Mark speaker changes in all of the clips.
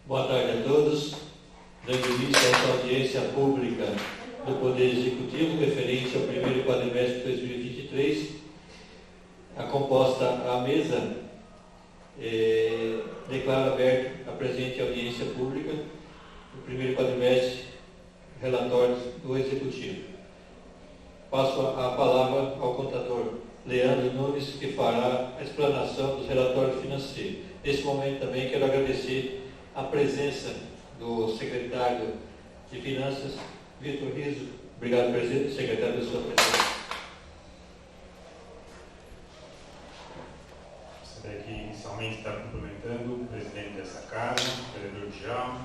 Speaker 1: Boa tarde a todos. Dando início a essa audiência pública do Poder Executivo referente ao primeiro quadrimestre de 2023, a composta à mesa declara aberto a presente audiência pública do primeiro quadrimestre, relatório do Executivo. Passo a palavra ao contador Leandro Nunes, que fará a explanação dos relatórios financeiros. Nesse momento também quero agradecer a presença do secretário de Finanças, Vitor Riso. Obrigado, presidente, secretário, pela sua presença.
Speaker 2: Gostaria aqui inicialmente estar cumprimentando o presidente dessa casa, o vereador Djalma,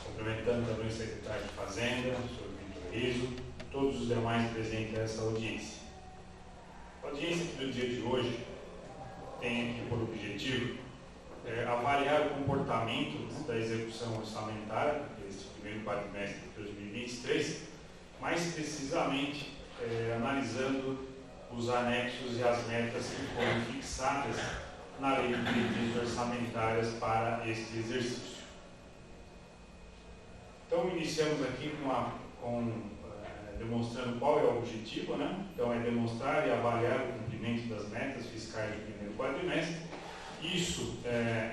Speaker 2: cumprimentando também o secretário de Fazenda, o senhor Vitor Riso, e todos os demais presentes nessa audiência. A audiência aqui do dia de hoje tem aqui por objetivo avaliar o comportamento da execução orçamentária deste primeiro quadrimestre de 2023, mais precisamente analisando os anexos e as metas que foram fixadas na Lei de Diretrizes Orçamentárias para este exercício. Então, iniciamos aqui demonstrando qual é o objetivo, né? Então, é demonstrar e avaliar o cumprimento das metas fiscais do primeiro quadrimestre. Isso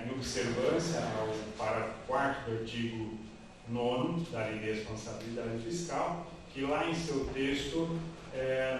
Speaker 2: em observância ao parágrafo 4º do artigo 9º da Lei de Responsabilidade Fiscal, que lá em seu texto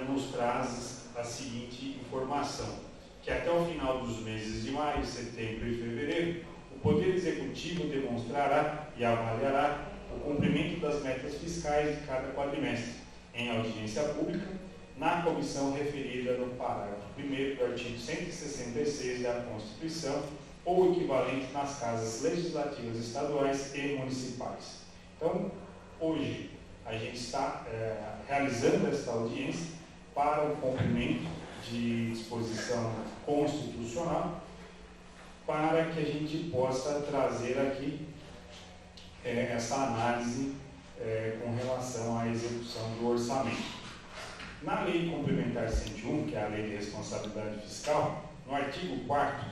Speaker 2: nos traz a seguinte informação, que até o final dos meses de maio, setembro e fevereiro, o Poder Executivo demonstrará e avaliará o cumprimento das metas fiscais de cada quadrimestre em audiência pública, na comissão referida no parágrafo 1º do artigo 166 da Constituição, ou equivalente nas casas legislativas estaduais e municipais. Então, hoje, a gente está realizando esta audiência para o cumprimento de disposição constitucional, para que a gente possa trazer aqui essa análise com relação à execução do orçamento. Na Lei Complementar 101, que é a Lei de Responsabilidade Fiscal, no artigo 4º,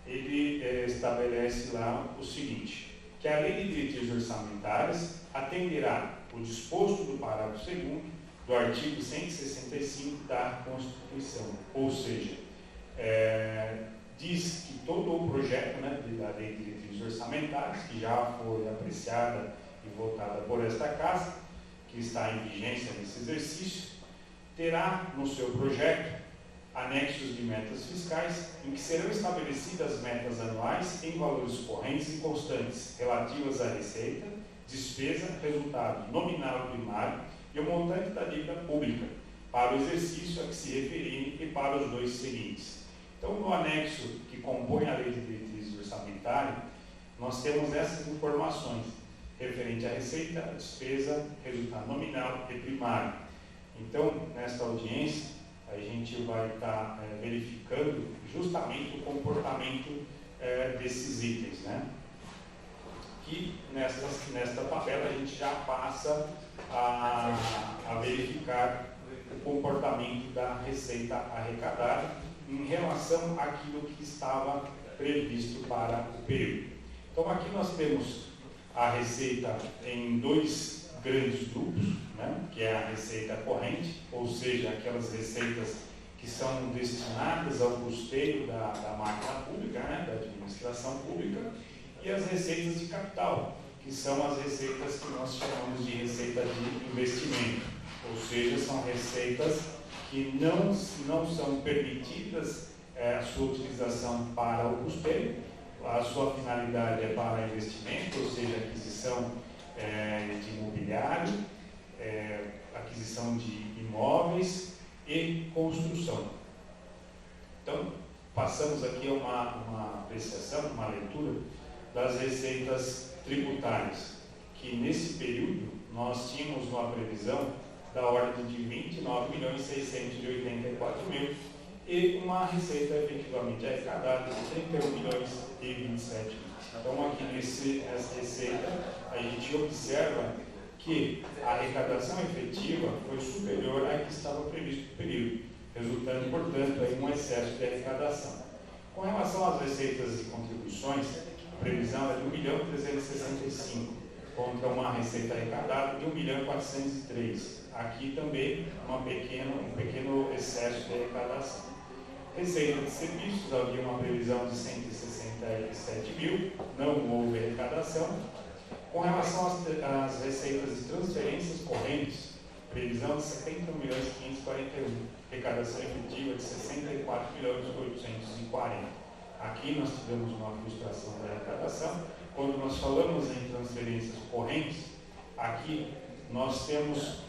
Speaker 2: ele estabelece lá o seguinte, que a Lei de Diretrizes Orçamentárias atenderá o disposto do parágrafo 2º do artigo 165 da Constituição, ou seja, diz que todo o projeto da Lei de Diretrizes Orçamentárias, que já foi apreciada e votada por esta Casa, que está em vigência nesse exercício, terá no seu projeto anexos de metas fiscais em que serão estabelecidas metas anuais em valores correntes e constantes relativas à receita, despesa, resultado nominal primário e o montante da dívida pública para o exercício a que se referirem e para os dois seguintes. Então, no anexo que compõe a Lei de Diretrizes Orçamentárias, nós temos essas informações referente à receita, à despesa, resultado nominal e primário. Então, nesta audiência, a gente vai estar verificando justamente o comportamento desses itens, né? Que nesta tabela a gente já passa a verificar o comportamento da receita arrecadada em relação àquilo que estava previsto para o período. Então, aqui nós temos a receita em dois grandes grupos, né, que é a receita corrente, ou seja, aquelas receitas que são destinadas ao custeio da máquina pública, né, da administração pública, e as receitas de capital, que são as receitas que nós chamamos de receita de investimento, ou seja, são receitas que não são permitidas a sua utilização para o custeio, a sua finalidade é para investimento, ou seja, aquisição de imobiliário, aquisição de imóveis e construção. Então, passamos aqui a uma apreciação, uma leitura das receitas tributárias, que nesse período nós tínhamos uma previsão da ordem de 29.684.000 e uma receita efetivamente arrecadada de 31.027.000. Então, aqui nessa receita, a gente observa que a arrecadação efetiva foi superior à que estava previsto no período, resultando, portanto, em um excesso de arrecadação. Com relação às receitas e contribuições, previsão era de 1.365.000, contra uma receita arrecadada de 1.403.000. Aqui também um pequeno excesso de arrecadação. Receita de serviços, havia uma previsão de 167.000, não houve arrecadação. Com relação às receitas de transferências correntes, previsão de 70.541.000, arrecadação efetiva de 64.840.000. Aqui nós tivemos uma frustração da arrecadação. Quando nós falamos em transferências correntes, aqui nós temos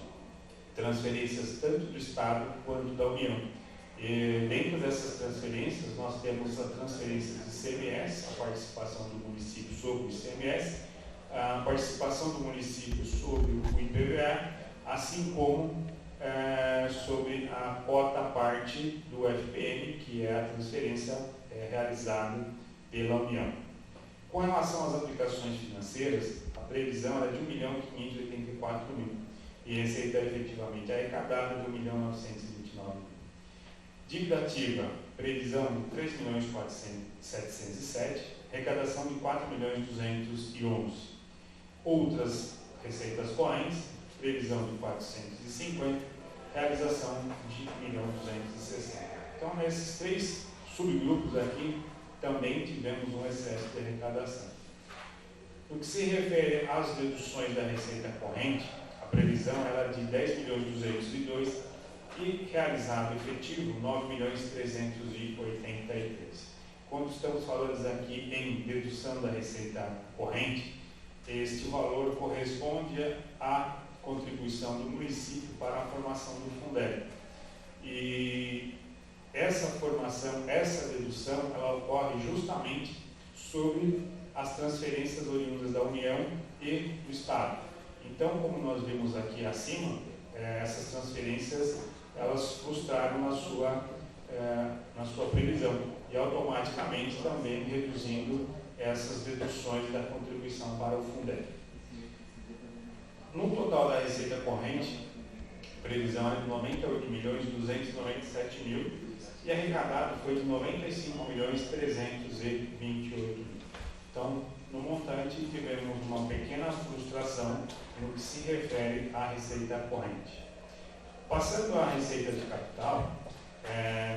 Speaker 2: transferências tanto do Estado quanto da União. E dentro dessas transferências, nós temos a transferência de ICMS, a participação do município sobre o ICMS, a participação do município sobre o IPVA, assim como sobre a cota parte do FPM, que é a transferência realizada pela União. Com relação às aplicações financeiras, a previsão era de 1.584.000 e receita efetivamente arrecadada de 1.929.000. Dívida ativa, previsão de 3.407.707, arrecadação de 4.211.000. Outras receitas correntes, previsão de 450, realização de 1.260. Então, nesses três subgrupos aqui, também tivemos um excesso de arrecadação. No que se refere às deduções da receita corrente, a previsão era de 10.202.000 e realizado efetivo 9.383.000. Quando estamos falando aqui em dedução da receita corrente, este valor corresponde à contribuição do município para a formação do Fundeb. E essa formação, essa dedução, ela ocorre justamente sobre as transferências oriundas da União e do Estado. Então, como nós vimos aqui acima, essas transferências, elas frustraram na sua previsão e automaticamente também reduzindo essas deduções da contribuição para o Fundeb. No total da receita corrente, a previsão era de 98.297.000 e arrecadado foi de 95.328.000. Então, no montante, tivemos uma pequena frustração no que se refere à receita corrente. Passando à receita de capital,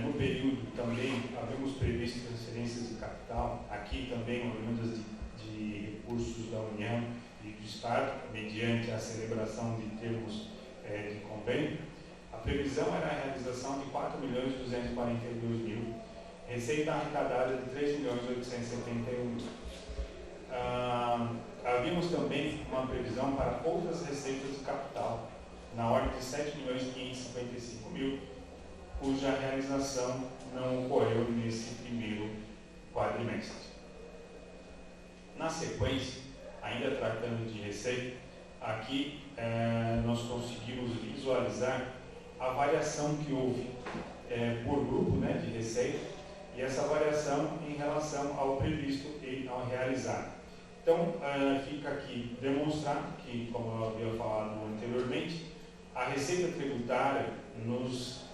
Speaker 2: no período também havíamos previsto transferências de capital, aqui também oriundas de recursos da União e do Estado, mediante a celebração de termos de convênio. A previsão era a realização de 4.242.000, receita arrecadada de 3.871.000. Havíamos também uma previsão para outras receitas de capital, na ordem de 7.555.000, cuja realização não ocorreu nesse primeiro quadrimestre. Na sequência, ainda tratando de receita, aqui nós conseguimos visualizar a variação que houve por grupo de receita e essa variação em relação ao previsto e ao realizado. Então, fica aqui demonstrado que, como eu havia falado anteriormente, a receita tributária nos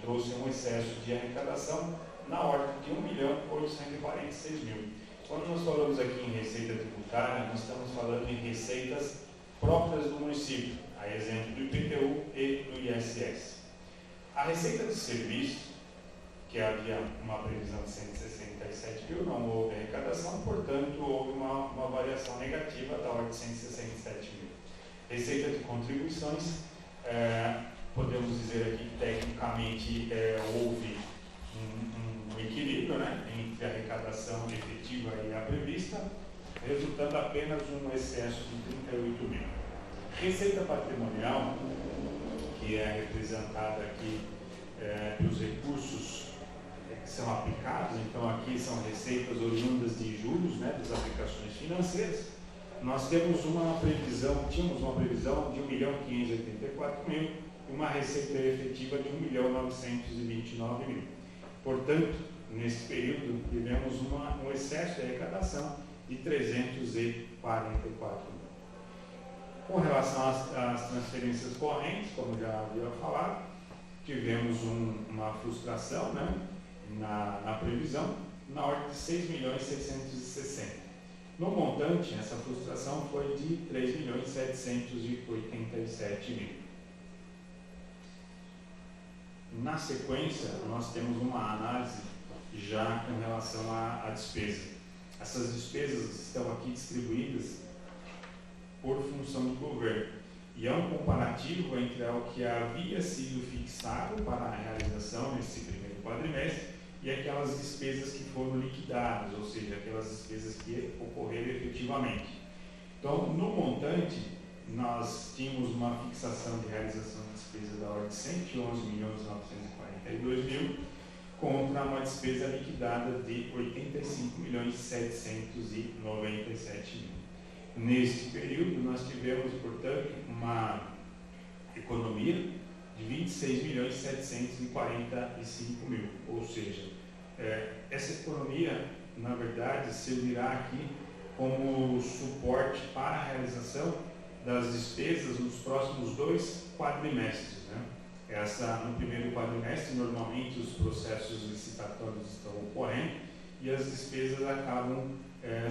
Speaker 2: trouxe um excesso de arrecadação na ordem de 1.846.000. Quando nós falamos aqui em receita tributária, nós estamos falando em receitas próprias do município, a exemplo do IPTU e do ISS. A receita de serviço, que havia uma previsão de 167.000, não houve arrecadação, portanto, houve uma variação negativa da ordem de 167.000. Receita de contribuições, podemos dizer aqui que tecnicamente houve um equilíbrio entre a arrecadação efetiva e a prevista, resultando apenas um excesso de 38.000. Receita patrimonial, que é representada aqui pelos recursos que são aplicados, então aqui são receitas oriundas de juros, das aplicações financeiras. Nós tínhamos uma previsão de 1.584.000 e uma receita efetiva de 1.929.000. Portanto, nesse período, tivemos um excesso de arrecadação de 344.000. Com relação às transferências correntes, como já havia falado, tivemos uma frustração na previsão, na ordem de 6.660.000. No montante, essa frustração foi de 3.787.000. Na sequência, nós temos uma análise já com relação à despesa. Essas despesas estão aqui distribuídas por função de governo. E é um comparativo entre o que havia sido fixado para a realização nesse primeiro quadrimestre e aquelas despesas que foram liquidadas, ou seja, aquelas despesas que ocorreram efetivamente. Então, no montante, nós tínhamos uma fixação de realização de despesa da ordem de 111.942.000 contra uma despesa liquidada de 85.797.000. Neste período, nós tivemos, portanto, uma economia de 26.745.000, ou seja, essa economia, na verdade, servirá aqui como suporte para a realização das despesas nos próximos 2 quadrimestres. No primeiro quadrimestre, normalmente os processos licitatórios estão ocorrendo e as despesas acabam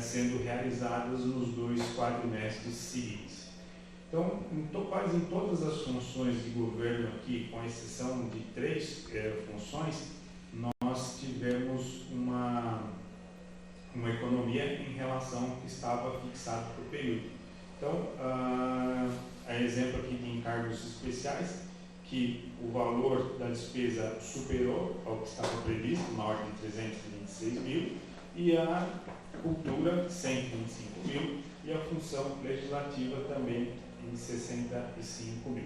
Speaker 2: sendo realizadas nos 2 quadrimestres seguintes. Então, quase em todas as funções de governo aqui, com exceção de 3 funções, nós tivemos uma economia em relação ao que estava fixado para o período. Então, a exemplo aqui de encargos especiais, que o valor da despesa superou ao que estava previsto, na ordem de 326.000, e a cultura, 125.000, e a função legislativa também em 65.000.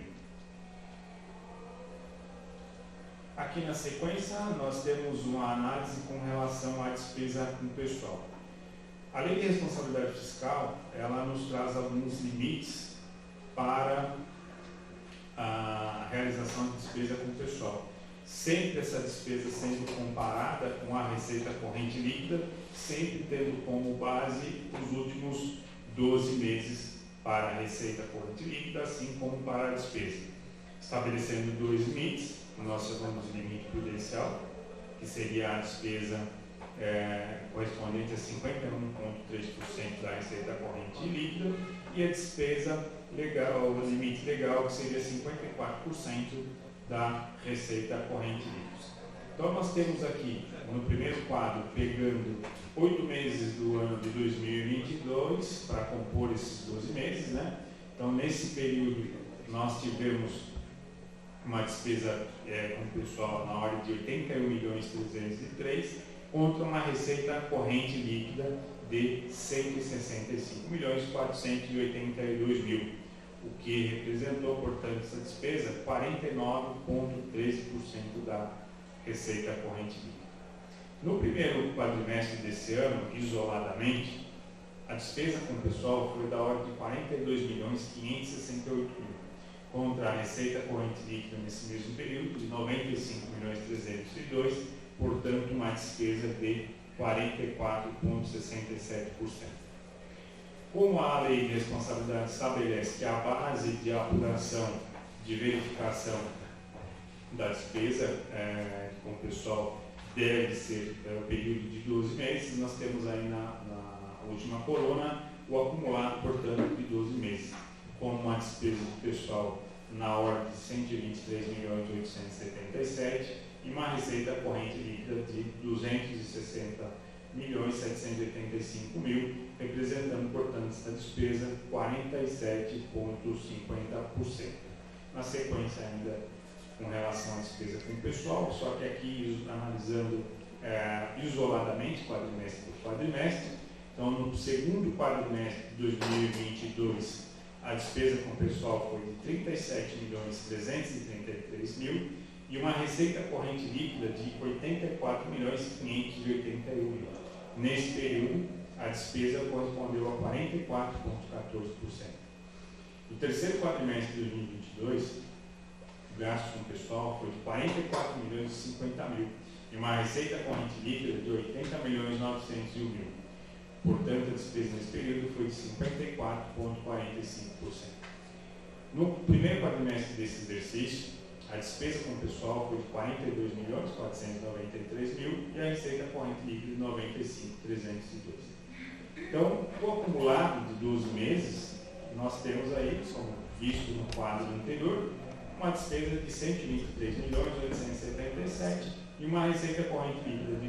Speaker 2: Aqui na sequência, nós temos uma análise com relação à despesa com pessoal. A Lei de Responsabilidade Fiscal, ela nos traz alguns limites para a realização de despesa com pessoal. Sempre essa despesa sendo comparada com a receita corrente líquida, sempre tendo como base os últimos 12 meses para a receita corrente líquida, assim como para a despesa. Estabelecendo 2 limites, nós chamamos de limite prudencial, que seria a despesa correspondente a 51,3% da receita corrente líquida, e a despesa legal, o limite legal, que seria 54% da receita corrente líquida. Então, nós temos aqui, no primeiro quadro, pegando 8 meses do ano de 2022 para compor esses 12 meses, Então, nesse período, nós tivemos uma despesa com o pessoal na ordem de 81.303.000 contra uma receita corrente líquida de 165.482.000, o que representou, portanto, essa despesa 49,13% da receita corrente líquida. No primeiro quadrimestre desse ano, isoladamente, a despesa com o pessoal foi da ordem de 42.568.000, contra a receita corrente líquida nesse mesmo período de 95.302.000, portanto, uma despesa de 44,67%. Como a Lei de Responsabilidade estabelece que a base de apuração, de verificação da despesa com o pessoal deve ser o período de 12 meses, nós temos aí na última coluna o acumulado, portanto, de 12 meses, com uma despesa do pessoal na ordem de 123.877.000 e uma receita corrente líquida de 260.785.000, representando, portanto, essa despesa 47,50%. Na sequência, ainda com relação à despesa com o pessoal, só que aqui analisando isoladamente, quadrimestre por quadrimestre. Então, no segundo quadrimestre de 2022, a despesa com o pessoal foi de 37.333.000 e uma receita corrente líquida de 84.581.000. Nesse período, a despesa correspondeu a 44,14%. No terceiro quadrimestre de 2022, o gasto com o pessoal foi de 44.050.000 e uma receita corrente líquida de 80.901.000. Portanto, a despesa nesse período foi de 54,45%. No primeiro quadrimestre desse exercício, a despesa com o pessoal foi de 42.493.000 e a receita corrente líquida de 95.302. Então, o acumulado de 12 meses, nós temos aí, como visto no quadro anterior, uma despesa de 123.877 e uma receita corrente líquida de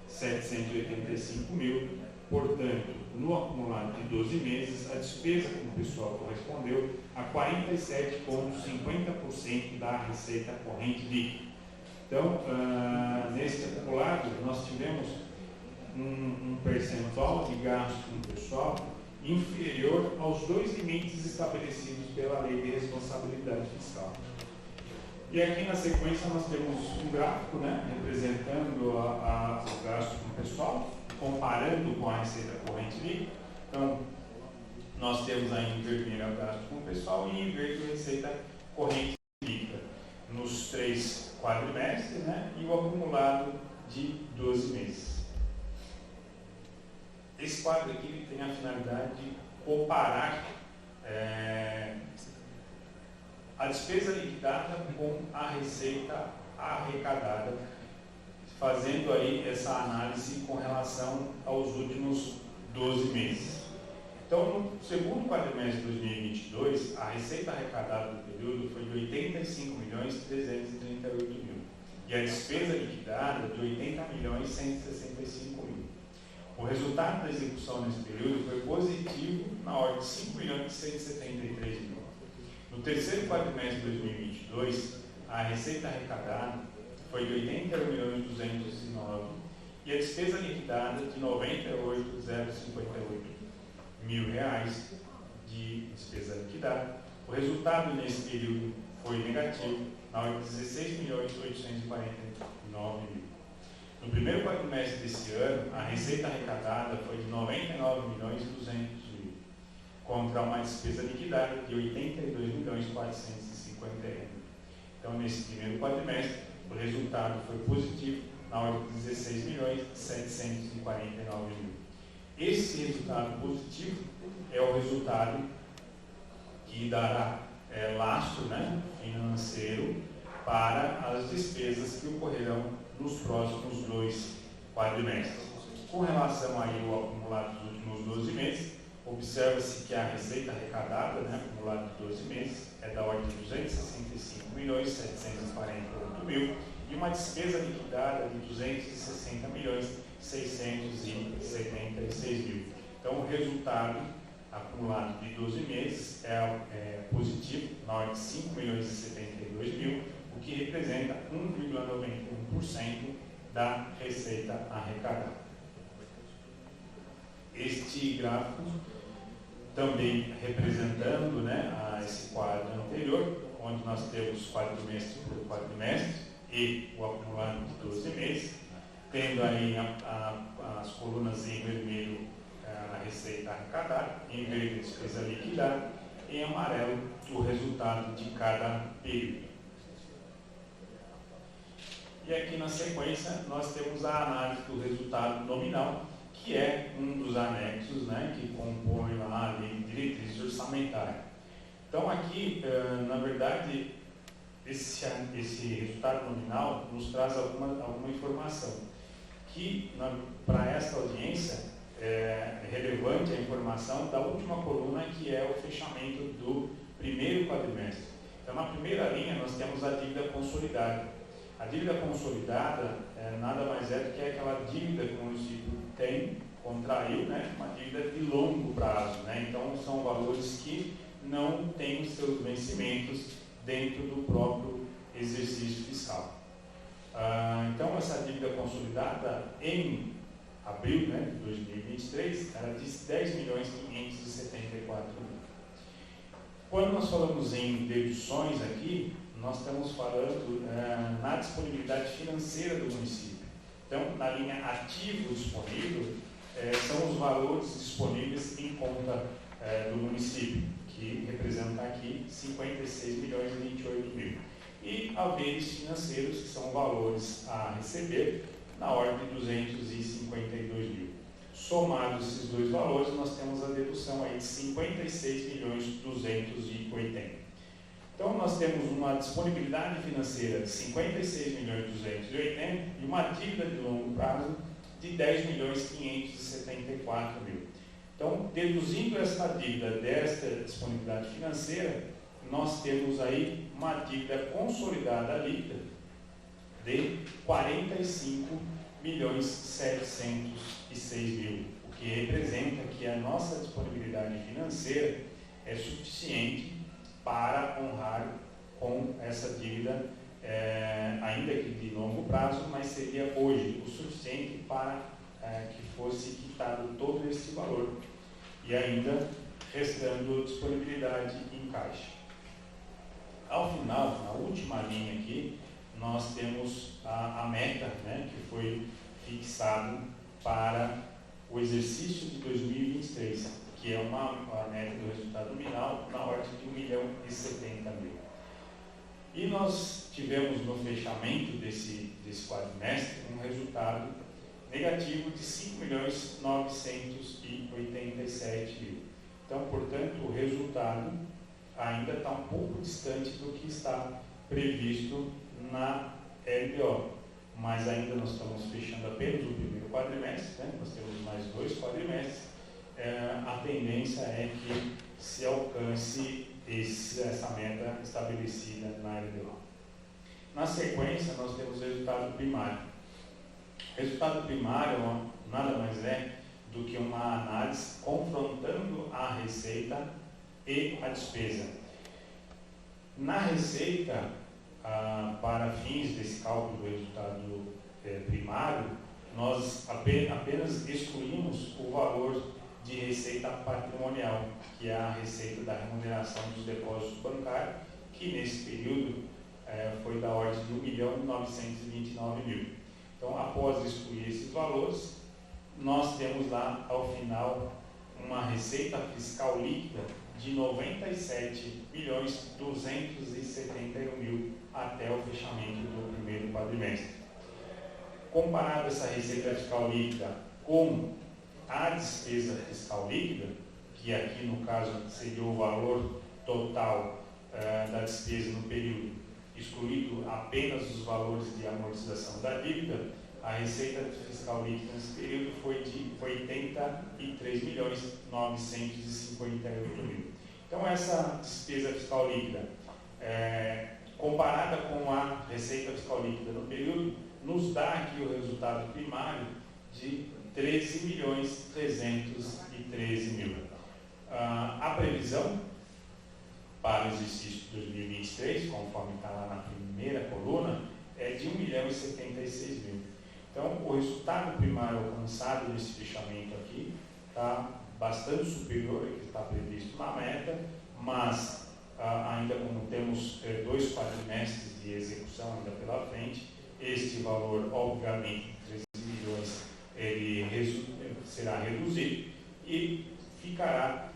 Speaker 2: 260.785 mil. Portanto, no acumulado de 12 meses, a despesa com o pessoal correspondeu a 47,50% da receita corrente líquida. Então, nesse acumulado, nós tivemos um percentual de gasto com o pessoal inferior aos 2 limites estabelecidos pela Lei de Responsabilidade Fiscal. E aqui na sequência nós temos um gráfico, né, representando o gasto com o pessoal, comparando com a receita corrente líquida. Então, nós temos aí em vermelho o gasto com o pessoal e em verde a receita corrente líquida nos 3 quadrimestres, né, e o acumulado de 12 meses. Esse quadro aqui tem a finalidade de comparar a despesa liquidada com a receita arrecadada, fazendo aí essa análise com relação aos últimos 12 meses. Então, no segundo quadrimestre de 2022, a receita arrecadada do período foi de 85.338.000 e a despesa liquidada de 80.165.000. O resultado da execução nesse período foi positivo na ordem de 5.173.000. No terceiro quadrimestre de 2022, a receita arrecadada foi de 81.209.000 e a despesa liquidada de 98.058.000 reais de despesa liquidada. O resultado nesse período foi negativo na ordem de 16.849.000. No primeiro quadrimestre desse ano, a receita arrecadada foi de 99.200.000, contra uma despesa liquidada de 82.451.000. Então, nesse primeiro quadrimestre, o resultado foi positivo na ordem de 16.749.000. Esse resultado positivo é o resultado que dará lastro, né, financeiro para as despesas que ocorrerão nos próximos 2 quadrimestres. Com relação aí ao acumulado dos últimos 12 meses, observa-se que a receita arrecadada, né, acumulado de 12 meses, é da ordem de 265.748.000 e uma despesa liquidada de 260.676.000. Então, o resultado acumulado de 12 meses é positivo, na ordem de 5.072.000, o que representa 1,91% da receita arrecadada. Este gráfico também representando, né, esse quadro anterior, onde nós temos quadrimestre por quadrimestre e o acumulado de 12 meses, tendo aí as colunas em vermelho a receita arrecadada, em verde a despesa liquidada, em amarelo o resultado de cada período. E aqui na sequência nós temos a análise do resultado nominal, que é um dos anexos, né, que compõe lá a lei de diretriz orçamentária. Então aqui, na verdade, esse resultado nominal nos traz alguma informação, que para esta audiência é relevante a informação da última coluna, que é o fechamento do primeiro quadrimestre. Então na primeira linha nós temos a dívida consolidada. A dívida consolidada nada mais é do que aquela dívida que o município contraiu, né, uma dívida de longo prazo, né? Então são valores que não têm os seus vencimentos dentro do próprio exercício fiscal. Então essa dívida consolidada em abril, né, de 2023 era de 10.574.000. Quando nós falamos em deduções aqui, nós estamos falando na disponibilidade financeira do município. Então, na linha ativo disponível, são os valores disponíveis em conta do município, que representa aqui 56.028.000. E haveres financeiros, que são valores a receber, na ordem de 252.000. Somados esses dois valores, nós temos a dedução aí de 56.280.000. Então, nós temos uma disponibilidade financeira de 56.280.000 e uma dívida de longo prazo de 10.574.000. Então, deduzindo essa dívida desta disponibilidade financeira, nós temos aí uma dívida consolidada líquida de 45.706.000, o que representa que a nossa disponibilidade financeira é suficiente para honrar com essa dívida, ainda que de longo prazo, mas seria hoje o suficiente para que fosse quitado todo esse valor e ainda restando disponibilidade em caixa. Ao final, na última linha aqui, nós temos a meta, né, que foi fixado para o exercício de 2023, que é uma meta do resultado nominal na ordem de 1.070.000. E nós tivemos no fechamento desse quadrimestre um resultado negativo de 5.987.000. Então, portanto, o resultado ainda está um pouco distante do que está previsto na LBO, mas ainda nós estamos fechando apenas o primeiro quadrimestre, né? Nós temos mais 2 quadrimestres. A tendência é que se alcance essa meta estabelecida na LBO. Na sequência, nós temos o resultado primário. O resultado primário nada mais é do que uma análise confrontando a receita e a despesa. Na receita, para fins desse cálculo do resultado primário, nós apenas excluímos o valor de receita patrimonial, que é a receita da remuneração dos depósitos bancários, que nesse período foi da ordem de 1.929.000. Então, após excluir esses valores, nós temos lá, ao final, uma receita fiscal líquida de 97.271.000 até o fechamento do primeiro quadrimestre. Comparado essa receita fiscal líquida com a despesa fiscal líquida, que aqui no caso seria o valor total da despesa no período, excluído apenas os valores de amortização da dívida, a receita fiscal líquida nesse período foi de 83.958.000. Então, essa despesa fiscal líquida, comparada com a receita fiscal líquida no período, nos dá aqui o resultado primário de 13.313.000. A previsão para o exercício de 2023, conforme está lá na primeira coluna, é de 1.076.000. Então, o resultado primário alcançado nesse fechamento aqui está bastante superior ao que está previsto na meta, mas ainda como temos 2 quadrimestres de execução ainda pela frente, este valor, obviamente, 13 milhões, ele será reduzido e ficará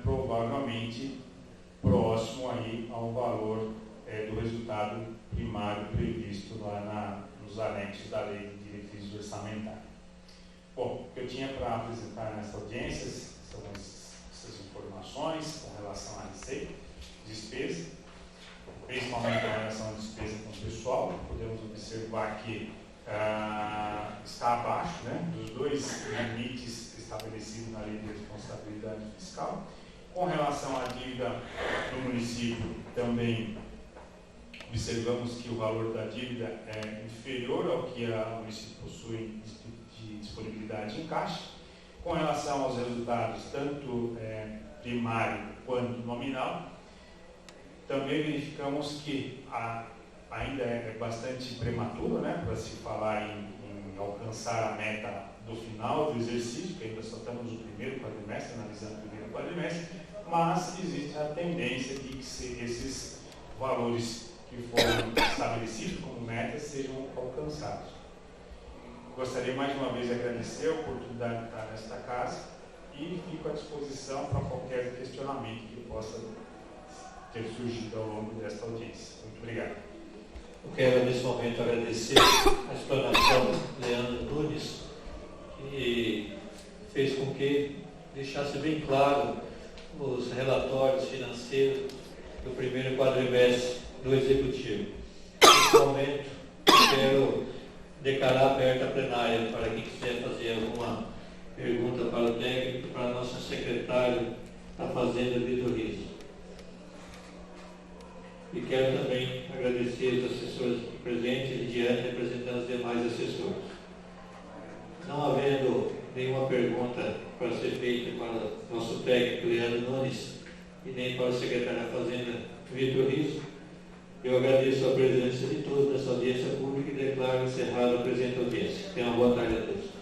Speaker 2: provavelmente próximo aí ao valor do resultado primário previsto lá nos anexos da Lei de Diretrizes Orçamentárias. Bom, o que eu tinha para apresentar nessa audiência são essas informações com relação à receita, despesa, principalmente com relação à despesa com o pessoal. Podemos observar que está abaixo, né, dos 2 limites estabelecidos na Lei de Responsabilidade Fiscal. Com relação à dívida do município, também observamos que o valor da dívida é inferior ao que o município possui de disponibilidade em caixa. Com relação aos resultados, tanto primário quanto nominal, também verificamos que ainda é bastante prematuro, né, para se falar em alcançar a meta do final do exercício, que ainda só estamos no primeiro quadrimestre, analisando o primeiro quadrimestre, mas existe a tendência de que esses valores que foram estabelecidos como metas sejam alcançados. Gostaria mais uma vez de agradecer a oportunidade de estar nesta casa e fico à disposição para qualquer questionamento que possa ter surgido ao longo desta audiência. Muito obrigado.
Speaker 1: Eu quero, nesse momento, agradecer a explanação do Leandro Nunes, que fez com que deixasse bem claro os relatórios financeiros do primeiro quadrimestre do Executivo. Nesse momento, quero declarar aberta a plenária para quem quiser fazer alguma pergunta para o técnico, para a nossa secretária da Fazenda, Vitor Riso. E quero também agradecer os assessores presentes e diante representando os demais assessores. Não havendo nenhuma pergunta para ser feita para o nosso técnico Leandro Nunes e nem para o secretário da Fazenda, Vitor Riso, eu agradeço a presença de todos nessa audiência pública e declaro encerrada a presente audiência. Tenham uma boa tarde a todos.